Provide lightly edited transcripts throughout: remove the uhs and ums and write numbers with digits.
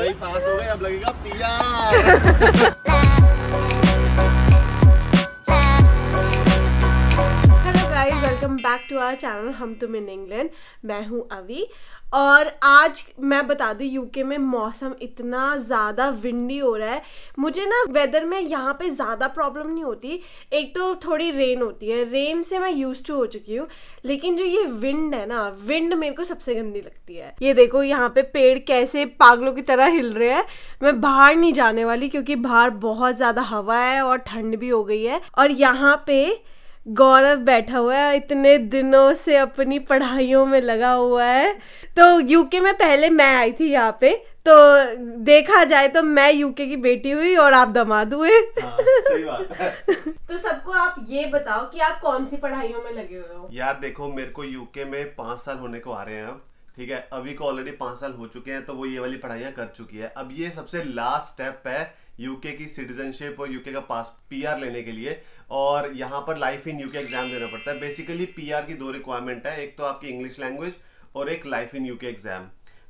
भाई पास हो गए, अब लगेगा PR. Welcome back to our channel हम तुम इन इंग्लैंड। मैं हूं अवी और आज मैं बता दूं यूके में मौसम इतना ज़्यादा विंडी हो रहा है। मुझे ना वेदर में यहाँ पे ज़्यादा प्रॉब्लम नहीं होती, एक तो थोड़ी रेन होती है, रेन से मैं यूज्ड टू हो चुकी हूँ, लेकिन जो ये विंड है ना, विंड मेरे को सबसे गंदी लगती है। ये देखो यहाँ पे पेड़ कैसे पागलों की तरह हिल रहे हैं। मैं बाहर नहीं जाने वाली क्योंकि बाहर बहुत ज़्यादा हवा है और ठंड भी हो गई है। और यहाँ पे गौरव बैठा हुआ है, इतने दिनों से अपनी पढ़ाइयों में लगा हुआ है। तो यूके में पहले मैं आई थी यहाँ पे, तो देखा जाए तो मैं यूके की बेटी हुई और आप दामाद हुए। सही बात है। तो सबको आप ये बताओ कि आप कौन सी पढ़ाइयों में लगे हुए हो। यार देखो, मेरे को यूके में 5 साल होने को आ रहे हैं अब, ठीक है। अभी को ऑलरेडी 5 साल हो चुके हैं, तो वो ये वाली पढ़ाइयाँ कर चुकी है। अब ये सबसे लास्ट स्टेप है यूके की सिटीजनशिप और यूके का पास पीआर लेने के लिए। और यहाँ पर लाइफ इन यूके एग्जाम देना पड़ता है। बेसिकली पीआर की 2 रिक्वायरमेंट है, एक तो आपकी इंग्लिश लैंग्वेज और एक लाइफ इन यूके एग्जाम।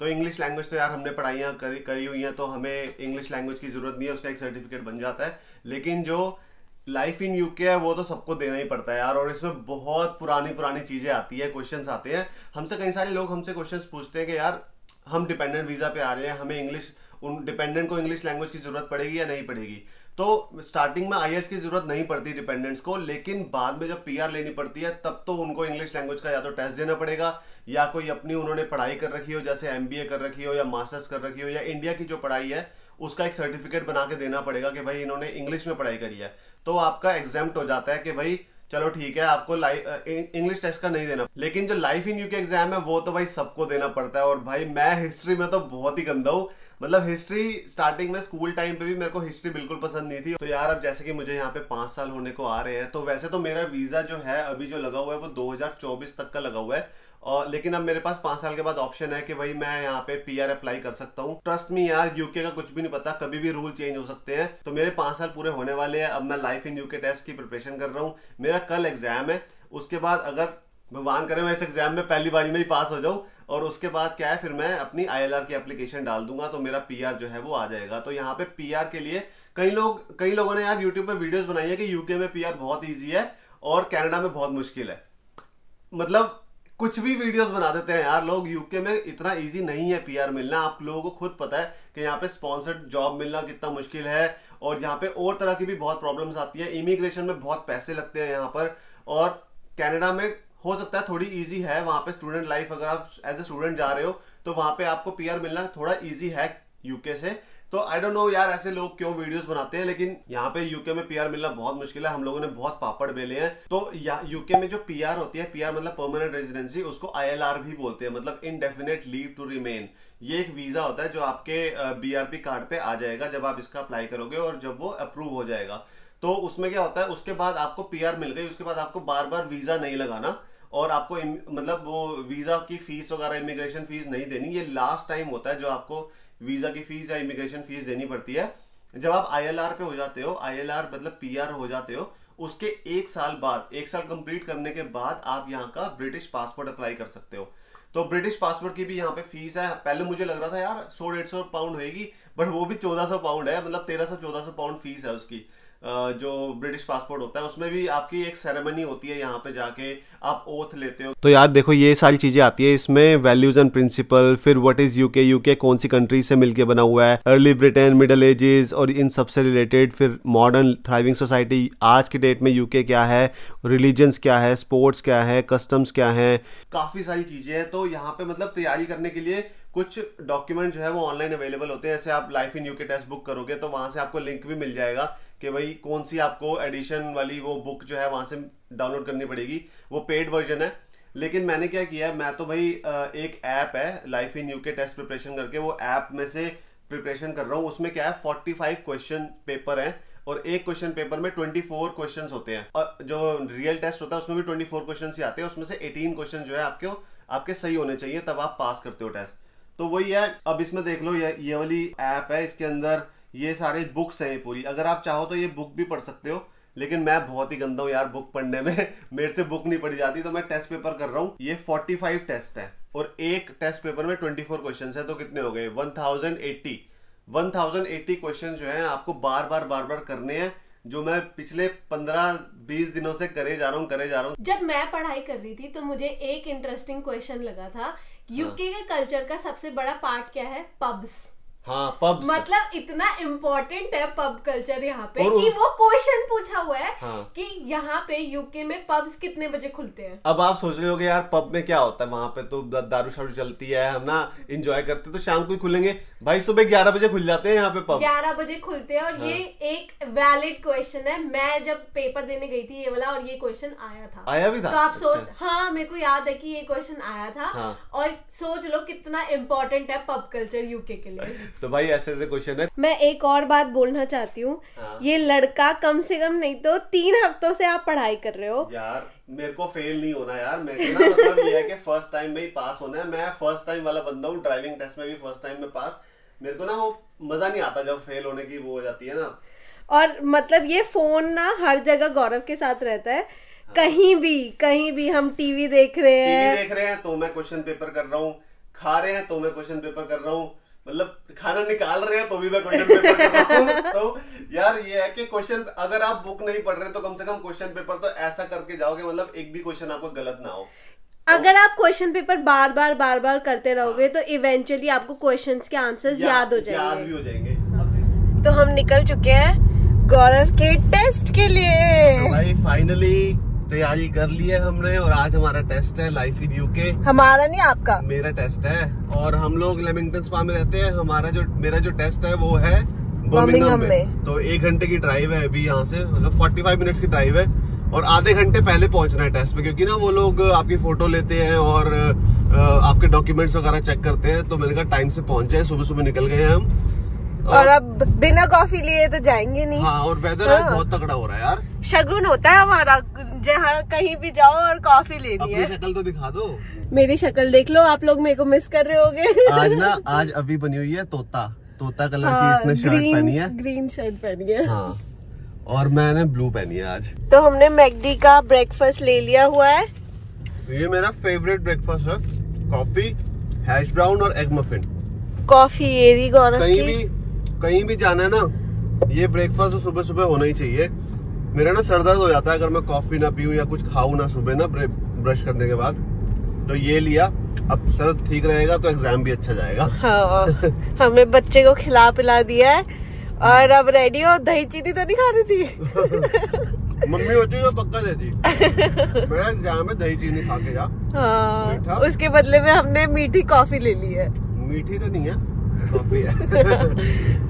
तो इंग्लिश लैंग्वेज तो यार हमने पढ़ाइयाँ करी हुई हैं, तो हमें इंग्लिश लैंग्वेज की जरूरत नहीं है, उसका एक सर्टिफिकेट बन जाता है। लेकिन जो लाइफ इन यूके है वो तो सबको देना ही पड़ता है यार। और इसमें बहुत पुरानी चीजें आती है, क्वेश्चंस आते हैं हमसे। कई सारे लोग हमसे क्वेश्चंस पूछते हैं कि यार हम डिपेंडेंट वीजा पे आ रहे हैं, हमें इंग्लिश, उन डिपेंडेंट को इंग्लिश लैंग्वेज की जरूरत पड़ेगी या नहीं पड़ेगी। तो स्टार्टिंग में आईएलटीएस की जरूरत नहीं पड़ती डिपेंडेंट्स को, लेकिन बाद में जब पीआर लेनी पड़ती है तब तो उनको इंग्लिश लैंग्वेज का या तो टेस्ट देना पड़ेगा, या कोई अपनी उन्होंने पढ़ाई कर रखी हो, जैसे एमबीए कर रखी हो या मास्टर्स कर रखी हो, या इंडिया की जो पढ़ाई है उसका एक सर्टिफिकेट बना के देना पड़ेगा कि भाई इन्होंने इंग्लिश में पढ़ाई करी है। तो आपका एग्जाम्प्ट हो जाता है कि भाई चलो ठीक है, आपको इंग्लिश टेस्ट का नहीं देना। लेकिन जो लाइफ इन यूके एग्जाम है वो तो भाई सबको देना पड़ता है। और भाई मैं हिस्ट्री में तो बहुत ही गंदा हूँ। मतलब हिस्ट्री स्टार्टिंग में स्कूल टाइम पे भी मेरे को हिस्ट्री बिल्कुल पसंद नहीं थी। तो यार अब जैसे कि मुझे यहाँ पे 5 साल होने को आ रहे हैं, तो वैसे तो मेरा वीजा जो है अभी जो लगा हुआ है वो 2024 तक का लगा हुआ है। और लेकिन अब मेरे पास 5 साल के बाद ऑप्शन है कि भाई मैं यहाँ पे पीआर अप्लाई कर सकता हूँ। ट्रस्ट मी यार, यूके का कुछ भी नहीं पता, कभी भी रूल चेंज हो सकते हैं। तो मेरे 5 साल पूरे होने वाले हैं। अब मैं लाइफ इन यूके टेस्ट की प्रिपरेशन कर रहा हूँ। मेरा कल एग्जाम है, उसके बाद अगर भगवान करे मैं इस एग्जाम में पहली बारी में ही पास हो जाऊं, और उसके बाद क्या है, फिर मैं अपनी आईएलआर की एप्लीकेशन डाल दूंगा, तो मेरा पीआर जो है वो आ जाएगा। तो यहाँ पे पीआर के लिए कई लोगों ने यार यूट्यूब पे वीडियोस बनाई है कि यूके में पीआर बहुत ईजी है और कनाडा में बहुत मुश्किल है। मतलब कुछ भी वीडियोस बना देते हैं यार लोग। यूके में इतना इजी नहीं है पीआर मिलना। आप लोगों को खुद पता है कि यहाँ पे स्पॉन्सर्ड जॉब मिलना कितना मुश्किल है, और यहाँ पे और तरह की भी बहुत प्रॉब्लम्स आती है। इमिग्रेशन में बहुत पैसे लगते हैं यहाँ पर। और कनाडा में हो सकता है थोड़ी इजी है, वहां पे स्टूडेंट लाइफ, अगर आप एज ए स्टूडेंट जा रहे हो तो वहां पे आपको पीआर मिलना थोड़ा इजी है यूके से। तो आई डोंट नो यार ऐसे लोग क्यों वीडियोस बनाते हैं, लेकिन यहाँ पे यूके में पीआर मिलना बहुत मुश्किल है। हम लोगों ने बहुत पापड़ बेले हैं। तो यूके में जो पीआर होती है, पीआर मतलब परमानेंट रेजिडेंसी, उसको आईएलआर भी बोलते हैं, मतलब इनडेफिनेट लीव टू रिमेन। ये एक वीजा होता है जो आपके बीआरपी कार्ड पे आ जाएगा जब आप इसका अप्लाई करोगे, और जब वो अप्रूव हो जाएगा तो उसमें क्या होता है, उसके बाद आपको पीआर मिल गई, उसके बाद आपको बार बार वीजा नहीं लगाना, और आपको मतलब वो वीजा की फीस वगैरह, इमिग्रेशन फीस नहीं देनी। ये लास्ट टाइम होता है जो आपको वीजा की फीस या इमिग्रेशन फीस देनी पड़ती है। जब आप आईएलआर पे हो जाते हो, आईएलआर मतलब पीआर हो जाते हो, उसके 1 साल बाद, 1 साल कंप्लीट करने के बाद आप यहाँ का ब्रिटिश पासपोर्ट अप्लाई कर सकते हो। तो ब्रिटिश पासपोर्ट की भी यहाँ पे फीस है। पहले मुझे लग रहा था यार 100-150 पाउंड होगी, बट वो भी 1400 पाउंड है। मतलब 1300-1400 पाउंड फीस है उसकी। जो ब्रिटिश पासपोर्ट होता है उसमें भी आपकी एक सेरेमनी होती है, यहाँ पे जाके आप ओथ लेते हो। तो यार देखो ये सारी चीजें आती है इसमें, वैल्यूज एंड प्रिंसिपल, फिर व्हाट इज यूके, यूके कौन सी कंट्री से मिलके बना हुआ है, अर्ली ब्रिटेन, मिडल एजेस और इन सबसे रिलेटेड, फिर मॉडर्न थ्राइविंग सोसाइटी, आज की डेट में यूके क्या है, रिलीजन्स क्या है, स्पोर्ट्स क्या है, कस्टम्स क्या है, काफी सारी चीजें हैं। तो यहाँ पे मतलब तैयारी करने के लिए कुछ डॉक्यूमेंट जो है वो ऑनलाइन अवेलेबल होते हैं। जैसे आप life in UK test book करोगे तो वहां से आपको लिंक भी मिल जाएगा कि भाई कौन सी आपको एडिशन वाली वो बुक जो है वहां से डाउनलोड करनी पड़ेगी। वो पेड वर्जन है। लेकिन मैंने क्या किया है, मैं तो भाई एक ऐप है life in UK test preparation करके, वो ऐप में से प्रिपरेशन कर रहा हूँ। उसमें क्या है 45 क्वेश्चन पेपर है, और एक क्वेश्चन पेपर में 24 क्वेश्चंस होते हैं, और जो रियल टेस्ट होता है उसमें भी 24 क्वेश्चंस ही आते हैं। उसमें से 18 क्वेश्चन जो है आपके सही होने चाहिए, तब आप पास करते हो टेस्ट। तो वही है। अब इसमें देख लो, ये वाली ऐप है, इसके अंदर ये सारे बुक्स हैं पूरी। अगर आप चाहो तो ये बुक भी पढ़ सकते हो, लेकिन मैं बहुत ही गंदा हूँ यार बुक पढ़ने में मेरे से बुक नहीं पढ़ी जाती। तो मैं टेस्ट पेपर कर रहा हूँ। ये 45 टेस्ट है और एक टेस्ट पेपर में 24 क्वेश्चन है, तो कितने हो गए 1080। 1080 क्वेश्चन जो हैं आपको बार बार करने हैं, जो मैं पिछले 15-20 दिनों से करे जा रहा हूँ। जब मैं पढ़ाई कर रही थी तो मुझे एक इंटरेस्टिंग क्वेश्चन लगा था, यूके के कल्चर का सबसे बड़ा पार्ट क्या है? पब्स। हाँ, पब्स। मतलब इतना इम्पोर्टेंट है पब कल्चर यहाँ पे कि वो क्वेश्चन पूछा हुआ है कि यहाँ पे यूके में पब्स कितने बजे खुलते हैं। अब आप सोच रहे होगे यार पब में क्या होता है, वहां पे तो दारू शारू चलती है, हम ना एंजॉय करते तो शाम को ही खुलेंगे। भाई सुबह 11 बजे खुल जाते हैं यहाँ पे पब। 11 बजे खुलते हैं और ये एक वैलिड क्वेश्चन है। मैं जब पेपर देने गई थी ये वाला, और ये क्वेश्चन आया भी था। तो आप सोच, हाँ मेरे को याद है कि ये क्वेश्चन आया था। और सोच लो कितना इम्पोर्टेंट है पब कल्चर यूके के लिए। तो भाई ऐसे क्वेश्चन है। मैं एक और बात बोलना चाहती हूँ, ये लड़का कम से कम नहीं तो 3 हफ्तों से आप पढ़ाई कर रहे हो। यार मेरे को फेल नहीं होना यार, मेरे को ना मतलब ये है कि फर्स्ट टाइम में ही पास होना है। मैं फर्स्ट टाइम वाला बंदा हूँ, ड्राइविंग टेस्ट में भी फर्स्ट टाइम में पास। मेरे को ना वो मजा नहीं आता जब फेल होने की वो हो जाती है ना। और मतलब ये फोन ना हर जगह गौरव के साथ रहता है। कहीं भी हम टीवी देख रहे हैं तो मैं क्वेश्चन पेपर कर रहा हूँ, खा रहे हैं तो मैं क्वेश्चन पेपर कर रहा हूँ, मतलब खाना निकाल रहे हैं तो भी मैं क्वेश्चन पेपर कर रहा हूँ। तो यार ये है कि क्वेश्चन अगर आप बुक नहीं पढ़ रहे तो कम से कम क्वेश्चन पेपर तो ऐसा करके जाओ कि मतलब एक भी क्वेश्चन आपको गलत ना हो। अगर आप क्वेश्चन पेपर बार बार करते रहोगे तो इवेंचुअली आपको क्वेश्चंस के आंसर्स याद भी हो जाएंगे। तो हम निकल चुके हैं गौरव के टेस्ट के लिए। तो भाई फाइनली तैयारी कर ली है हमने, और आज हमारा टेस्ट है लाइफ इन यूके। हमारा नहीं, आपका। मेरा टेस्ट है, और हम लोग लेमिंगटन स्पा में रहते हैं। मेरा जो टेस्ट है वो है बर्मिंघम में। तो 1 घंटे की ड्राइव है अभी यहाँ से, मतलब 45 मिनट्स की ड्राइव है, और आधे घंटे पहले पहुंचना है टेस्ट पे, क्योंकि ना वो लोग आपकी फोटो लेते हैं और आपके डॉक्यूमेंट्स वगैरह चेक करते हैं। तो मैंने कहा टाइम से पहुंच जाए, सुबह निकल गए हैं हम। और अब बिना कॉफी लिए तो जाएंगे नहीं। हाँ, और वेदर आज बहुत तगड़ा हो रहा है यार। शगुन होता है हमारा, जहाँ कहीं भी जाओ और कॉफी लेनी है। अपनी शक्ल तो दिखा दो। मेरी शक्ल देख लो, आप लोग मेरे को मिस कर रहे होगे। आज अभी बनी हुई है तोता कलर की इसने शर्ट पहनी है, ग्रीन शर्ट पहनी है। हाँ, और मैंने ब्लू पहनी है आज। तो हमने मैकडी का ब्रेकफास्ट ले लिया हुआ है। ये मेरा फेवरेट ब्रेकफास्ट है, कॉफी, हैश ब्राउन और एग मफिन। कॉफी ये गौरव कहीं भी जाना है ना, ये ब्रेकफास्ट सुबह सुबह होना ही चाहिए। मेरा ना सर दर्द हो जाता है अगर मैं कॉफी ना पीऊं या कुछ खाऊं ना सुबह ना ब्रश करने के बाद। तो ये लिया, अब सर ठीक रहेगा तो एग्जाम भी अच्छा जाएगा। हाँ, हमने बच्चे को खिला पिला दिया है और अब रेडी हो। दही चीनी तो नहीं खा रही थी। मम्मी होती तो पक्का देती। मेरा एग्जाम में दही चीनी खा के जा। हाँ, उसके बदले में हमने मीठी कॉफी ले ली है। मीठी तो नहीं है, कॉफी है।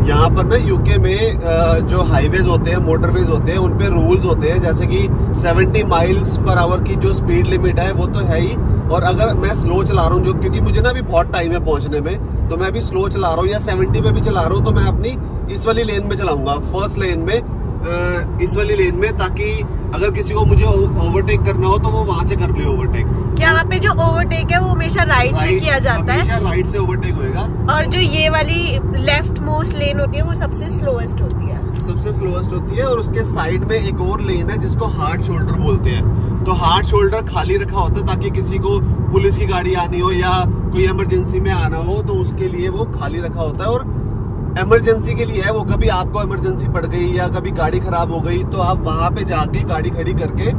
यहाँ पर ना यूके में जो हाईवेज होते हैं, मोटरवेज होते हैं, उनपे रूल्स होते हैं, जैसे कि 70 माइल्स पर आवर की जो स्पीड लिमिट है वो तो है ही। और अगर मैं स्लो चला रहा हूँ, क्योंकि मुझे ना अभी बहुत टाइम है पहुंचने में, तो मैं अभी स्लो चला रहा हूँ या 70 पे भी चला रहा हूँ, तो मैं अपनी इस वाली लेन में चलाऊंगा, फर्स्ट लेन में, इस वाली लेन में, ताकि अगर किसी को मुझे ओवरटेक करना हो तो वो वहां से कर ले ओवरटेक। यहाँ पे जो ओवरटेक है वो हमेशा राइट से किया जाता है, हमेशा राइट से ओवरटेक होएगा। और जो ये वाली लेफ्ट मोस्ट लेन होती है वो सबसे स्लोएस्ट होती है। और उसके साइड में एक और लेन है जिसको हार्ड शोल्डर बोलते हैं। तो हार्ड शोल्डर खाली रखा होता है ताकि किसी को पुलिस की गाड़ी आनी हो या कोई इमरजेंसी में आना हो तो उसके लिए वो खाली रखा होता है। और इमरजेंसी के लिए है वो, कभी आपको इमरजेंसी पड़ गई या कभी गाड़ी खराब हो गई तो आप वहां पे जाके गाड़ी खड़ी करके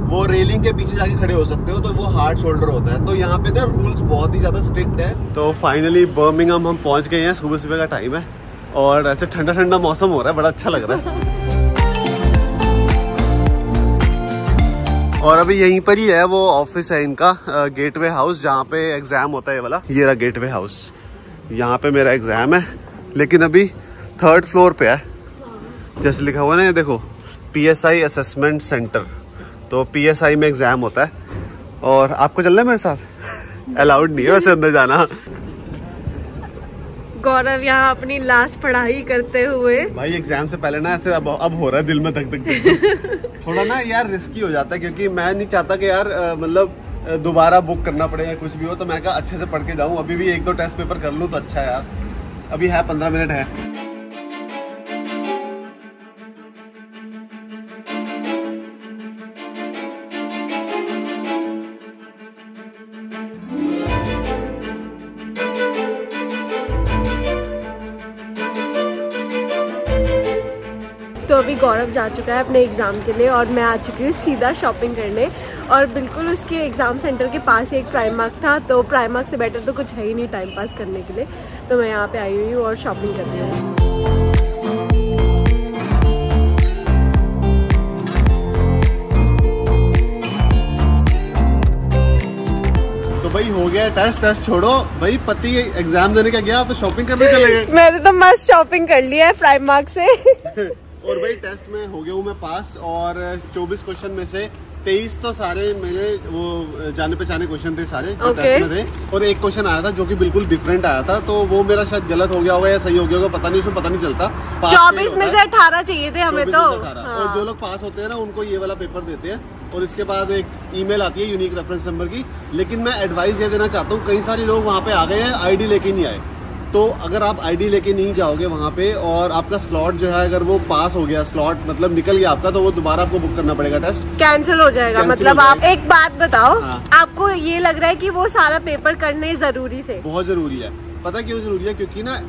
वो रेलिंग के पीछे जाके खड़े हो सकते हो, तो वो हार्ड शोल्डर होता है। तो यहाँ पे ना रूल्स बहुत ही ज्यादा स्ट्रिक्ट है। तो फाइनली बर्मिंघम हम पहुंच गए हैं, सुबह का टाइम है और ऐसे ठंडा ठंडा मौसम हो रहा है, बड़ा अच्छा लग रहा है। और अभी यहीं पर ही है वो ऑफिस है इनका, गेटवे हाउस, जहाँ पे एग्जाम होता है ये वाला। ये रहा गेटवे हाउस, यहाँ पे मेरा एग्जाम है, लेकिन अभी 3rd फ्लोर पे है। जैसे लिखा हुआ है ना, ये देखो, PSI असेसमेंट सेंटर। तो PSI में एग्जाम होता है और आपको चलना है मेरे साथ? अलाउड नहीं है वैसे अंदर जाना। गौरव यहाँ अपनी लास्ट पढ़ाई करते हुए, भाई एग्जाम से पहले ना ऐसे अब हो रहा है दिल में धक थोड़ा ना यार रिस्की हो जाता है, क्योंकि मैं नहीं चाहता कि यार मतलब दोबारा बुक करना पड़े या कुछ भी हो। तो मैं कहा अच्छे से पढ़ के जाऊँ, अभी भी 1-2 टेस्ट पेपर कर लूँ तो अच्छा है यार। अभी है 15 मिनट है। तो अभी गौरव जा चुका है अपने एग्ज़ाम के लिए और मैं आ चुकी हूँ सीधा शॉपिंग करने। और बिल्कुल उसके एग्ज़ाम सेंटर के पास ही एक प्राइमार्क था, तो प्राइमार्क से बेटर तो कुछ है ही नहीं टाइम पास करने के लिए, तो मैं यहाँ पे आई हुई हूँ और शॉपिंग कर रही हूँ। भाई हो गया टेस्ट छोड़ो भाई, पति एग्जाम देने का गया तो शॉपिंग करने चले गए। मैंने तो मस्त शॉपिंग कर लिया है प्राइमार्क से। और भाई टेस्ट में हो गया हूँ मैं पास, और 24 क्वेश्चन में से 23 तो सारे मेरे वो जाने पहचाने क्वेश्चन थे सारे जो टेस्ट में थे, और एक क्वेश्चन आया था जो कि बिल्कुल डिफरेंट आया था, तो वो मेरा शायद गलत हो गया होगा या सही हो गया होगा, पता नहीं, उसमें पता नहीं चलता। 24 में से 18 चाहिए थे हमें तो। और जो लोग पास होते हैं ना उनको ये वाला पेपर देते हैं, और इसके बाद एक ईमेल आती है यूनिक रेफरेंस नंबर की। लेकिन मैं एडवाइस ये देना चाहता हूँ, कई सारे लोग वहाँ पे आ गए हैं आईडी लेके नहीं आए, तो अगर आप आईडी लेके नहीं जाओगे वहाँ पे और आपका स्लॉट जो है अगर वो पास हो गया, स्लॉट मतलब निकल गया आपका, तो वो दोबारा आपको बुक करना पड़ेगा, टेस्ट कैंसिल हो जाएगा। मतलब आप एक बात बताओ, आपको ये लग रहा है कि वो सारा पेपर करने जरूरी थे? बहुत जरूरी है। पता क्यों जरूरी है? क्योंकि ना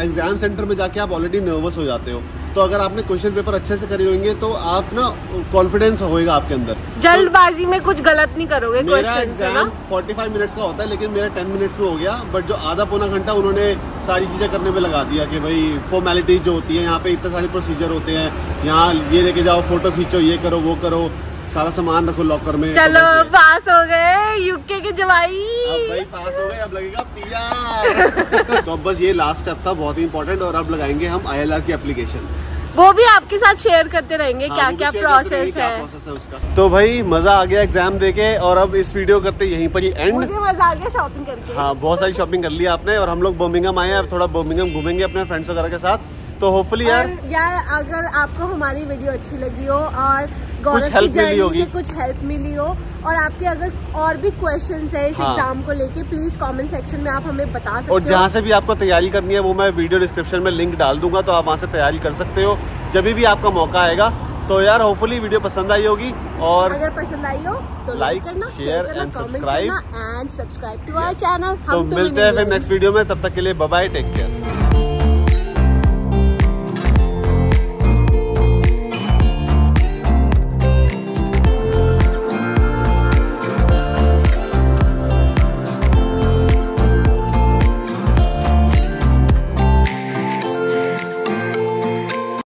एग्जाम सेंटर में जाके आप ऑलरेडी नर्वस हो जाते हो, तो अगर आपने क्वेश्चन पेपर अच्छे से करे होंगे तो आप ना कॉन्फिडेंस होएगा आपके अंदर, जल्दबाजी में कुछ गलत नहीं करोगे। मेरा एग्जाम 45 मिनट्स का होता है, लेकिन मेरा 10 मिनट्स में हो गया, बट जो आधा पौना घंटा उन्होंने सारी चीजें करने में लगा दिया कि भाई फॉर्मेलिटीज जो होती है यहाँ पे, इतने सारे प्रोसीजर होते हैं, यहाँ ये लेके जाओ, फोटो खींचो, ये करो वो करो, सारा सामान रखो लॉकर में। चलो पास हो गए यूके के जवाई। अब भाई पास हो गए, अब लगेगा पीआर। तो अब बस ये लास्ट स्टेप था बहुत ही इंपॉर्टेंट, और अब लगाएंगे हम ILR की एप्लीकेशन। वो भी आपके साथ शेयर करते रहेंगे क्या क्या प्रोसेस है उसका। तो भाई मजा आ गया एग्जाम देके, और अब इस वीडियो करते यहीं पर ही एंड। मुझे मजा आ गया शॉपिंग करके। हाँ, बहुत सारी शॉपिंग कर ली आपने, और हम लोग बर्मिंघम आए हैं, अब थोड़ा बर्मिंघम घूमेंगे अपने फ्रेंड्स वगैरह के साथ, तो होपफुली यार अगर आपको हमारी वीडियो अच्छी लगी हो और गौरव की जर्नी से कुछ हेल्प मिली हो, और आपके अगर और भी क्वेश्चंस है इस एग्जाम को लेके, प्लीज कमेंट सेक्शन में आप हमें बता सकते हो। और जहाँ से भी आपको तैयारी करनी है वो मैं वीडियो डिस्क्रिप्शन में लिंक डाल दूंगा, तो आप वहाँ से तैयारी कर सकते हो जब भी आपका मौका आएगा। तो यार होपफुली वीडियो पसंद आई होगी, और अगर पसंद आई हो तो लाइक करना, शेयर करना, कमेंट करना and subscribe to our channel. तो मिलते हैं फिर नेक्स्ट वीडियो में, तब तक के लिए बाय बाय, टेक केयर।